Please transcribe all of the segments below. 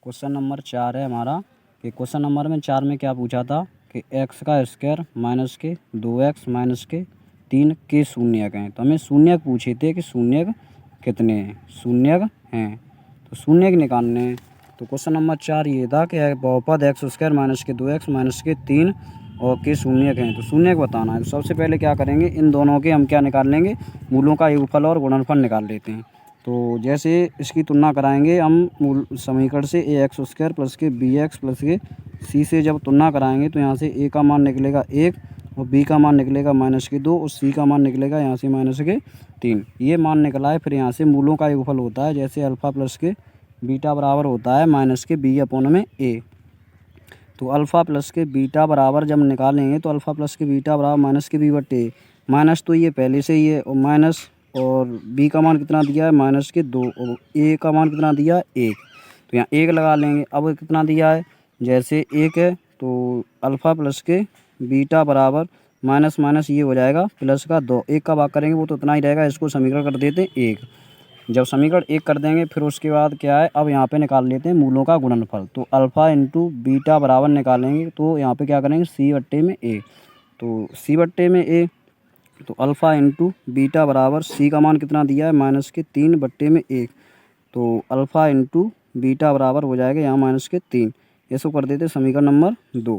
Question number 4 है हमारा कि क्वेश्चन नंबर में 4 में क्या पूछा था कि एक्स का स्क्वायर माइनस के 2x माइनस के 3 के शून्यक हैं। तो हमें शून्यक पूछे थे कि शून्यक कितने हैं, शून्यक हैं तो शून्यक निकालने हैं। तो क्वेश्चन नंबर 4 ये था कि बहुपद एक्स स्क्वायर माइनस के 2x माइनस के 3 और के शून्यक हैं, तो शून्यक बताना है। तो सबसे पहले क्या करेंगे, इन दोनों के हम क्या निकाल लेंगे, मूलों का योगफल और गुणनफल निकाल लेते हैं। तो जैसे इसकी तुलना कराएंगे हम मूल समीकरण से ए एक्स स्क्वायर प्लस के बी एक्स प्लस के सी से जब तुलना कराएंगे तो यहाँ से ए का मान निकलेगा 1 और बी का मान निकलेगा माइनस के 2 और सी का मान निकलेगा यहाँ से माइनस के 3। ये मान निकला है। फिर यहाँ से मूलों का योगफल होता है, जैसे अल्फ़ा प्लस के बीटा बराबर होता है माइनस के बी अपॉन में ए। तो अल्फ़ा प्लस के बीटा बराबर जब निकालेंगे तो अल्फ़ा प्लस के बीटा बराबर माइनस के बी बटे ए। माइनस तो ये पहले से ही है और माइनस और बी का मान कितना दिया है माइनस के 2 और ए का मान कितना दिया है 1। तो यहाँ 1 लगा लेंगे। अब कितना दिया है, जैसे 1 है तो अल्फ़ा प्लस के बीटा बराबर माइनस माइनस ये हो जाएगा प्लस का 2। 1 का भाग करेंगे वो तो इतना ही रहेगा, इसको समीकरण कर देते हैं 1। जब समीकरण 1 कर देंगे फिर उसके बाद क्या है, अब यहाँ पे निकाल लेते हैं मूलों का गुणनफल। तो अल्फ़ा इंटू बीटा बराबर निकालेंगे तो यहाँ पे क्या करेंगे सी बट्टे में ए। तो सी बट्टे में ए तो अल्फ़ा इंटू बीटा बराबर सी का मान कितना दिया है माइनस के 3 बट्टे में 1। तो अल्फ़ा इंटू बीटा बराबर हो जाएगा यहाँ माइनस के 3। इसको कर देते समीकरण नंबर 2।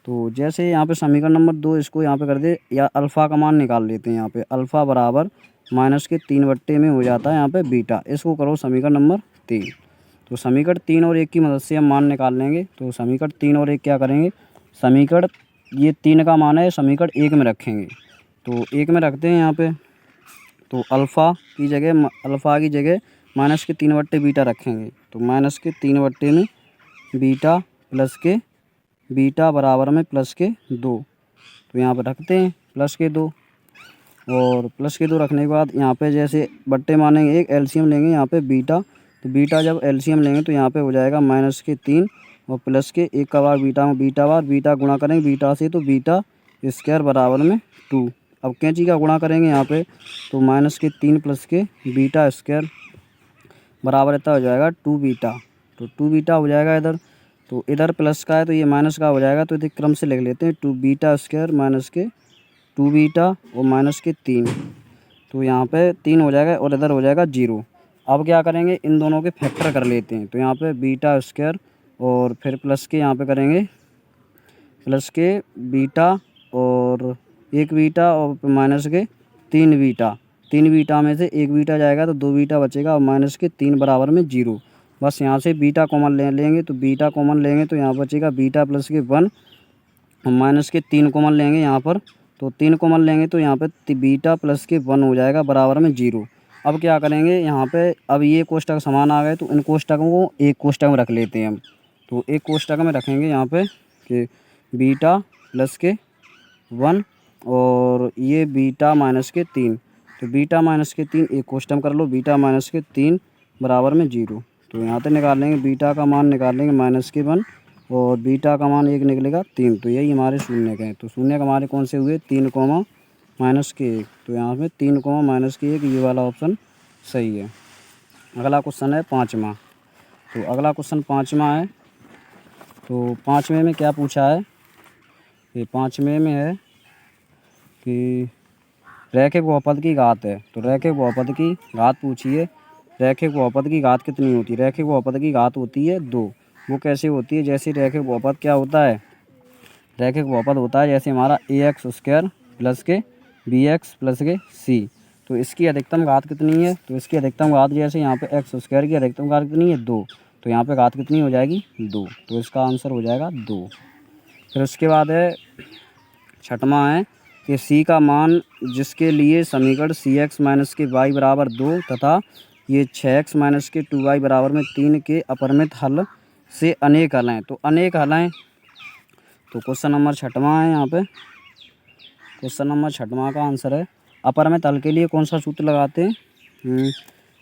तो जैसे यहाँ पे समीकरण नंबर 2 इसको यहाँ पे कर दे, या अल्फ़ा का मान निकाल लेते हैं। यहाँ पे अल्फ़ा बराबर माइनस के 3 बट्टे में हो जाता है यहाँ पे बीटा। इसको करो समीकरण नंबर 3। तो समीकरण 3 और 1 की मदद से हम मान निकाल लेंगे। तो समीकरण 3 और 1 क्या करेंगे, समीकरण ये 3 का मान है समीकरण 1 में रखेंगे। तो 1 में रखते हैं यहाँ पे। तो अल्फ़ा की जगह माइनस के 3 बट्टे बीटा रखेंगे। तो माइनस के 3 बट्टे में बीटा प्लस के बीटा बराबर में प्लस के 2। तो यहाँ पर रखते हैं प्लस के 2 और प्लस के 2 रखने के बाद यहाँ पे जैसे बट्टे मानेंगे एक एलसीएम लेंगे यहाँ पे बीटा। तो बीटा जब एलसीएम लेंगे तो यहाँ पे हो जाएगा माइनस के 3 और प्लस के 1 का बार बीटा गुणा करेंगे बीटा से, तो बीटा स्क्वायर बराबर में 2। अब कैंची का गुणा करेंगे यहाँ पे तो माइनस के 3 प्लस के बीटा स्क्वायर बराबर इतना हो जाएगा 2 बीटा। तो 2 बीटा हो जाएगा इधर, तो इधर प्लस का है तो ये माइनस का हो जाएगा। तो इधर क्रम से लिख लेते हैं 2 बीटा स्क्वायर माइनस के 2 बीटा और माइनस के 3। तो यहाँ पे 3 हो जाएगा और इधर हो जाएगा 0। अब क्या करेंगे, इन दोनों के फैक्टर कर लेते हैं। तो यहाँ पे बीटा स्क्वायर और फिर प्लस के यहाँ पे करेंगे प्लस के बीटा और 1 बीटा और माइनस के 3 बीटा। 3 बीटा में से 1 बीटा जाएगा तो 2 बीटा बचेगा और माइनस के 3 बराबर में 0। बस यहाँ से बीटा कॉमन लेंगे तो बीटा कॉमन लेंगे तो यहाँ बचेगा बीटा प्लस के 1 और माइनस के 3 कॉमन लेंगे यहाँ पर। तो 3 कॉमन लेंगे तो यहाँ पे बीटा प्लस के 1 हो जाएगा बराबर में 0। अब क्या करेंगे यहाँ पे, अब ये कोष्टक समान आ गए तो इन कोष्टकों को एक कोष्टक में रख लेते हैं हम। तो एक कोष्टक में रखेंगे यहाँ पे कि बीटा प्लस के 1 और ये बीटा माइनस के 3। तो बीटा माइनस के 3 एक कोष्टक कर लो, बीटा माइनस के 3 बराबर में 0। तो यहाँ पे निकाल लेंगे बीटा का मान निकाल लेंगे माइनस के 1 और बीटा का मान 1 निकलेगा 3। तो यही हमारे शून्यक हैं। तो शून्यक हमारे कौन से हुए, 3 कोमा माइनस के 1। तो यहाँ पे 3 कोमा माइनस के 1 ये वाला ऑप्शन सही है। अगला क्वेश्चन है 5वां। तो अगला क्वेश्चन 5वां है। तो 5वें में क्या पूछा है, ये 5वें में है कि रैखिक बहुपद की घात है। तो रैखिक बहुपद की घात पूछिए। रैखिक बहुपद की घात कितनी होती है, रैखिक बहुपद की घात होती है 2। वो कैसे होती है, जैसे रैखिक बहुपद क्या होता है, रैखिक बहुपद होता है जैसे हमारा ए एक्स स्क्वायर प्लस के बी एक्स प्लस के सी। तो इसकी अधिकतम घात कितनी है, तो इसकी अधिकतम घात जैसे यहाँ पे एक्स स्क्वायर की अधिकतम घात कितनी है 2। तो यहाँ पे घात कितनी हो जाएगी 2। तो इसका आंसर हो जाएगा 2। फिर उसके बाद है 6वां है कि सी का मान जिसके लिए समीकरण सी एक्स माइनस के वाई बराबर 2 तथा ये 6x माइनस के 2y बराबर में 3 के अपरिमित हल से अनेक हल हैं। तो अनेक हल हैं। तो क्वेश्चन नंबर 6वां है यहाँ पे। क्वेश्चन नंबर 6वां का आंसर है अपरिमित हल के लिए कौन सा सूत्र लगाते हैं।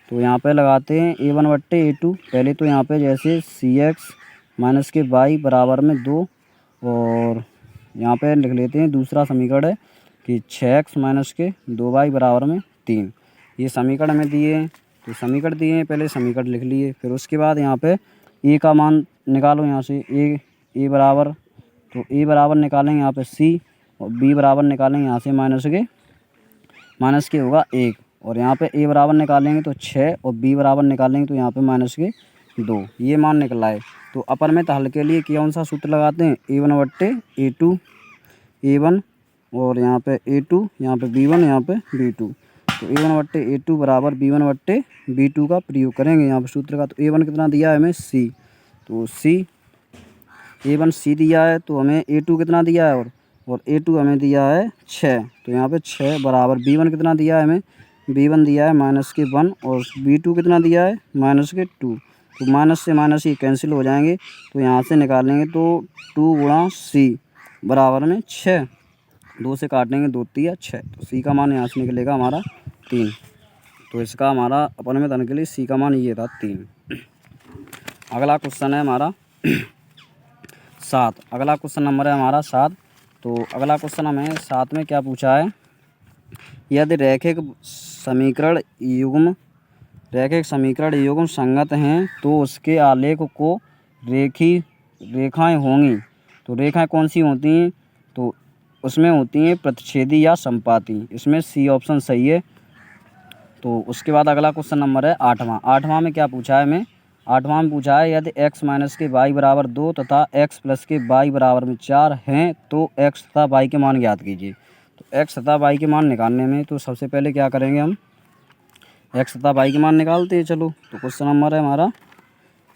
तो यहाँ पे लगाते हैं a1 बट्टे a2। पहले तो यहाँ पे जैसे cx माइनस के y बराबर में 2 और यहाँ पे लिख लेते हैं दूसरा समीकरण है कि 6x माइनस के 2y बराबर में 3। ये समीकरण हमें दिए हैं। तो समीकरण दिए हैं, पहले समीकरण लिख लिए। फिर उसके बाद यहाँ पे ए का मान निकालो यहाँ से, ए बराबर, तो ए बराबर निकालेंगे यहाँ पे सी, और बी बराबर निकालेंगे यहाँ से माइनस के होगा 1, और यहाँ पे ए बराबर निकालेंगे तो 6 और बी बराबर निकालेंगे तो यहाँ पे माइनस के 2, ये मान निकला है। तो अपरिमित हल के लिए कौन सा सूत्र लगाते हैं, A1/A2 A1, और यहाँ पे A2, यहाँ पे B1, यहाँ पे B2, तो A1/A2 बराबर B1/B2 का प्रयोग करेंगे यहाँ पे सूत्र का। तो A1 कितना दिया है हमें C, तो A1 C दिया है, तो हमें A2 कितना दिया है, और A2 हमें दिया है 6, तो यहाँ पे 6 बराबर B1 कितना दिया है हमें, B1 दिया है -1, और B2 कितना दिया है -2, तो माइनस से माइनस ये कैंसिल हो जाएंगे, तो यहाँ से निकालेंगे तो 2 गुणा C बराबर में 6, 2 से काटेंगे 2 तिया 6, तो C का मान यहाँ से निकलेगा हमारा 3। तो इसका हमारा अपरिमित हल के लिए C का मान ये था 3। अगला क्वेश्चन है हमारा 7, अगला क्वेश्चन नंबर है हमारा 7। तो अगला क्वेश्चन हमें 7 में क्या पूछा है, यदि रैखिक समीकरण युग्म संगत हैं तो उसके आलेख को रेखाएं होंगी। तो रेखाएं कौन सी होती हैं, तो उसमें होती हैं प्रतिच्छेदी या संपाती, इसमें सी ऑप्शन सही है। तो उसके बाद अगला क्वेश्चन नंबर है 8वां में क्या पूछा है हमें, 8वां में पूछा है यदि x माइनस के y बराबर 2 तथा x प्लस के y बराबर में 4 हैं तो x तथा y के मान ज्ञात कीजिए। तो x तथा y के मान निकालने में तो सबसे पहले क्या करेंगे, हम x तथा y के मान निकालते हैं। चलो, तो क्वेश्चन नंबर है हमारा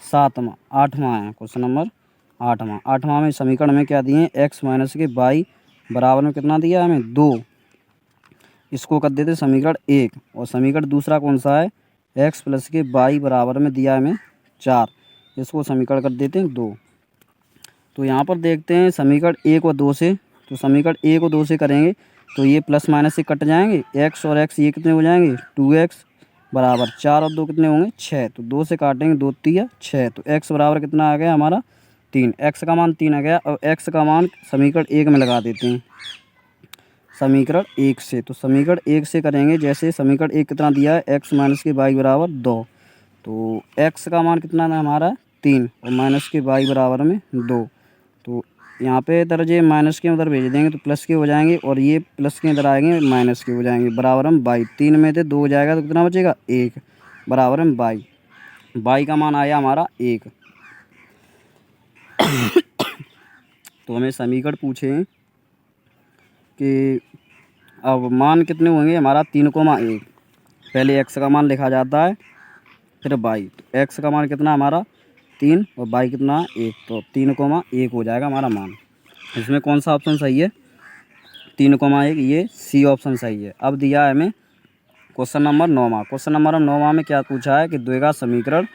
8वां है, क्वेश्चन नंबर 8वां में समीकरण में क्या दिए, x माइनस के y बराबर में कितना दिया है हमें 2, इसको कर देते समीकरण 1, और समीकरण दूसरा कौन सा है, x प्लस के y बराबर में दिया है हमें 4, इसको समीकरण कर देते हैं 2। तो यहाँ पर देखते हैं समीकरण 1 और 2 से, तो समीकरण 1 और 2 से करेंगे तो ये प्लस माइनस से कट जाएंगे, x और x ये कितने हो जाएंगे 2x बराबर 4 और 2 कितने होंगे 6, तो 2 से काटेंगे 2 तिया 6, तो x बराबर कितना आ गया हमारा 3, x का मान 3 आ गया, और x का मान समीकरण 1 में लगा देते हैं समीकरण 1 से। तो समीकरण 1 से करेंगे, जैसे समीकरण 1 कितना दिया है, x माइनस के y बराबर 2, तो x का मान कितना है हमारा 3, और माइनस के y बराबर में 2, तो यहाँ पे इधर जो माइनस के उधर भेज देंगे तो प्लस के हो जाएंगे, और ये प्लस के इधर आएंगे माइनस के हो जाएंगे, बराबर हम y, 3 में से 2 हो जाएगा तो कितना बचेगा 1, बराबर हम y का मान आया हमारा 1। तो हमें समीकरण पूछे कि अब मान कितने होंगे हमारा 3,1, पहले x का मान लिखा जाता है फिर y, तो x का मान कितना हमारा 3 और y कितना 1, तो 3,1 हो जाएगा हमारा मान। इसमें कौन सा ऑप्शन सही है, 3,1, ये सी ऑप्शन सही है। अब दिया है हमें क्वेश्चन नंबर 9वां में क्या पूछा है कि द्विघात समीकरण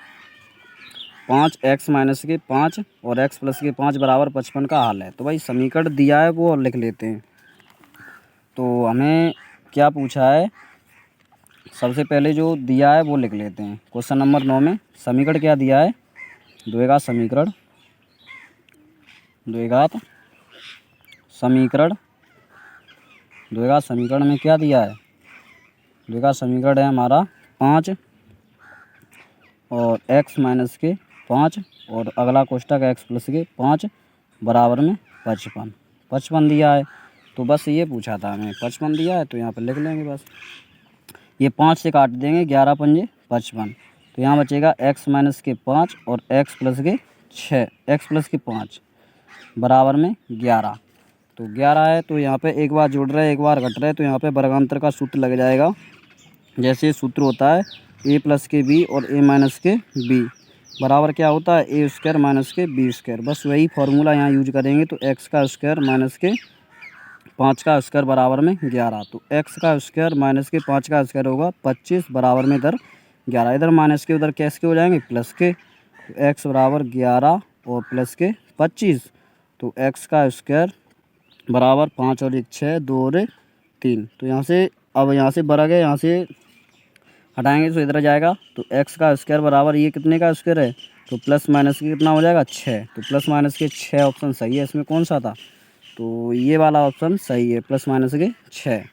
5x माइनस के 5 और x प्लस के 5 बराबर 55 का हल है। तो भाई समीकरण दिया है वो लिख लेते हैं। तो हमें क्या पूछा है, सबसे पहले जो दिया है वो लिख लेते हैं। क्वेश्चन नंबर 9 में समीकरण क्या दिया है, द्विघात समीकरण में क्या दिया है, द्विघात समीकरण है हमारा 5 और x माइनस के 5 और अगला कोष्टक x प्लस के 5 बराबर में 55 दिया है। तो बस ये पूछा था हमें, 55 दिया है तो यहाँ पर लिख लेंगे बस। ये 5 से काट देंगे, 11 पंजे 55, तो यहाँ बचेगा x माइनस के 5 और x प्लस के 5 बराबर में 11। तो 11 है तो यहाँ पे एक बार जुड़ रहा है एक बार घट रहा है, तो यहाँ पे वर्गांतर का सूत्र लग जाएगा। जैसे सूत्र होता है a प्लस के b और a माइनस के b बराबर क्या होता है a स्क्वायर माइनस के b स्क्वायर। बस वही फार्मूला यहाँ यूज करेंगे। तो x का स्क्वायर माइनस के 5 का स्क्वायर बराबर में 11, तो x का स्क्वायर माइनस के 5 का स्क्वायर होगा 25 बराबर में इधर 11, इधर माइनस के उधर कैश के हो जाएंगे प्लस के, तो x बराबर 11 और प्लस के 25, तो x का स्क्वायर बराबर 5 और 1 6 2 और 1 3। तो यहाँ से अब यहाँ से बरा गया, यहाँ से हटाएंगे तो इधर जाएगा। तो x का स्क्वायर बराबर ये कितने का स्क्वायर है, तो प्लस माइनस के कितना हो जाएगा 6, तो प्लस माइनस के 6 ऑप्शन सही है। इसमें कौन सा था, तो ये वाला ऑप्शन सही है, प्लस माइनस के 6।